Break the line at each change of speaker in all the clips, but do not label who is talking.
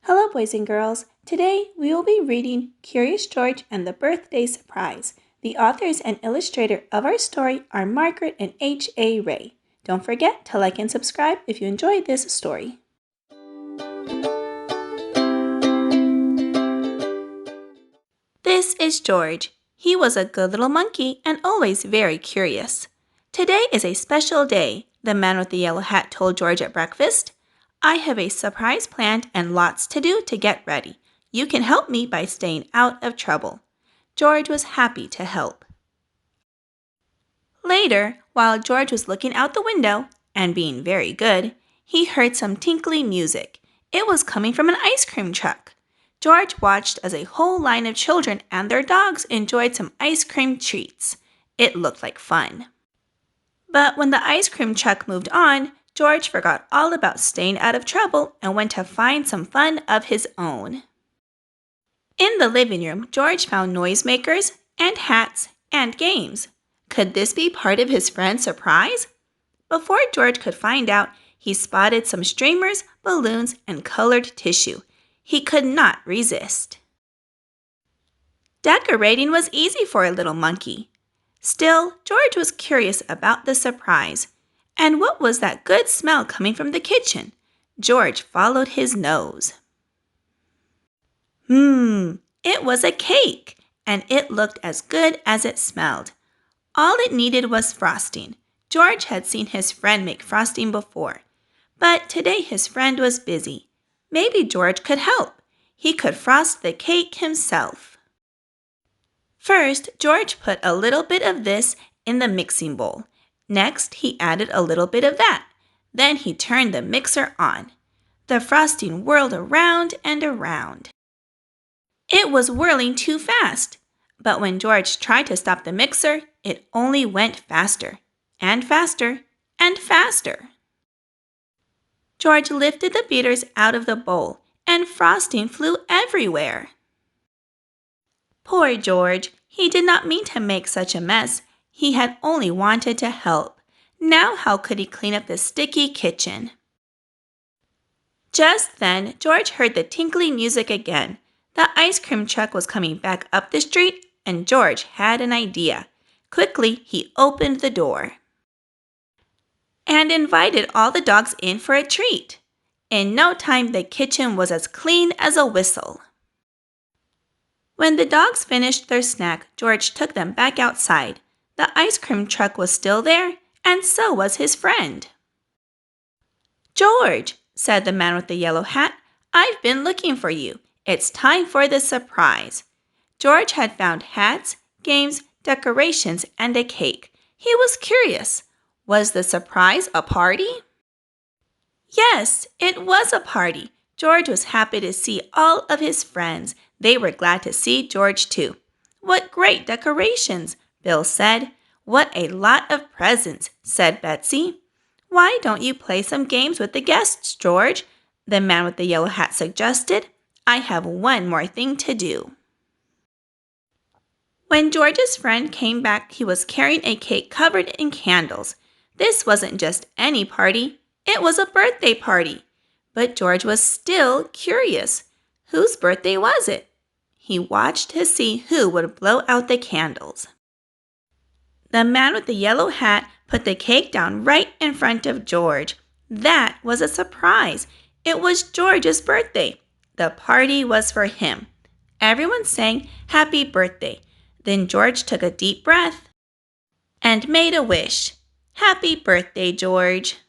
Hello, boys and girls. Today we will be reading Curious George and the Birthday Surprise. The authors and illustrator of our story are Margret and H.A. Don't forget to like and subscribe if you enjoyed this story. This is George. He was a good little monkey and always very curious. Today is a special day, the man with the yellow hat told George at breakfast. I have a surprise planned and lots to do to get ready. You can help me by staying out of trouble. George was happy to help. Later, while George was looking out the window and being very good, he heard some tinkly music. It was coming from an ice cream truck. George watched as a whole line of children and their dogs enjoyed some ice cream treats. It looked like fun. But when the ice cream truck moved on, George forgot all about staying out of trouble and went to find some fun of his own. In the living room, George found noisemakers and hats and games. Could this be part of his friend's surprise? Before George could find out, he spotted some streamers, balloons, and colored tissue. He could not resist. Decorating was easy for a little monkey. Still, George was curious about the surprise. And what was that good smell coming from the kitchen? George followed his nose. It was a cake, and it looked as good as it smelled. All it needed was frosting. George had seen his friend make frosting before, but today his friend was busy. Maybe George could help. He could frost the cake himself. First, George put a little bit of this in the mixing bowl. Next, he added a little bit of that. Then he turned the mixer on. The frosting whirled around and around. It was whirling too fast. But when George tried to stop the mixer, it only went faster and faster and faster. George lifted the beaters out of the bowl, and frosting flew everywhere. Poor George, he did not mean to make such a mess. He had only wanted to help. Now how could he clean up the sticky kitchen? Just then, George heard the tinkly music again. The ice cream truck was coming back up the street, and George had an idea. Quickly, he opened the door and invited all the dogs in for a treat. In no time, the kitchen was as clean as a whistle. When the dogs finished their snack, George took them back outside. The ice cream truck was still there, and so was his friend. "George," said the man with the yellow hat, "I've been looking for you. It's time for the surprise." George had found hats, games, decorations, and a cake. He was curious. Was the surprise a party? Yes, it was a party. George was happy to see all of his friends. They were glad to see George too. "What great decorations," Bill said. "What a lot of presents," said Betsy. "Why don't you play some games with the guests, George?" the man with the yellow hat suggested. "I have one more thing to do." When George's friend came back, he was carrying a cake covered in candles. This wasn't just any party. It was a birthday party. But George was still curious. Whose birthday was it? He watched to see who would blow out the candles. The man with the yellow hat put the cake down right in front of George. That was a surprise. It was George's birthday. The party was for him. Everyone sang "Happy Birthday." Then George took a deep breath and made a wish. Happy birthday, George.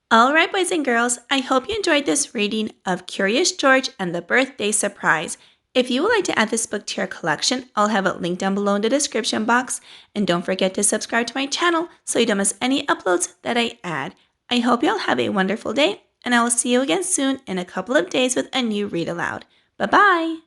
All right, boys and girls, I hope you enjoyed this reading of Curious George and the Birthday Surprise. If you would like to add this book to your collection, I'll have it linked down below in the description box. And don't forget to subscribe to my channel so you don't miss any uploads that I add. I hope you all have a wonderful day, and I will see you again soon in a couple of days with a new Read Aloud. Bye-bye!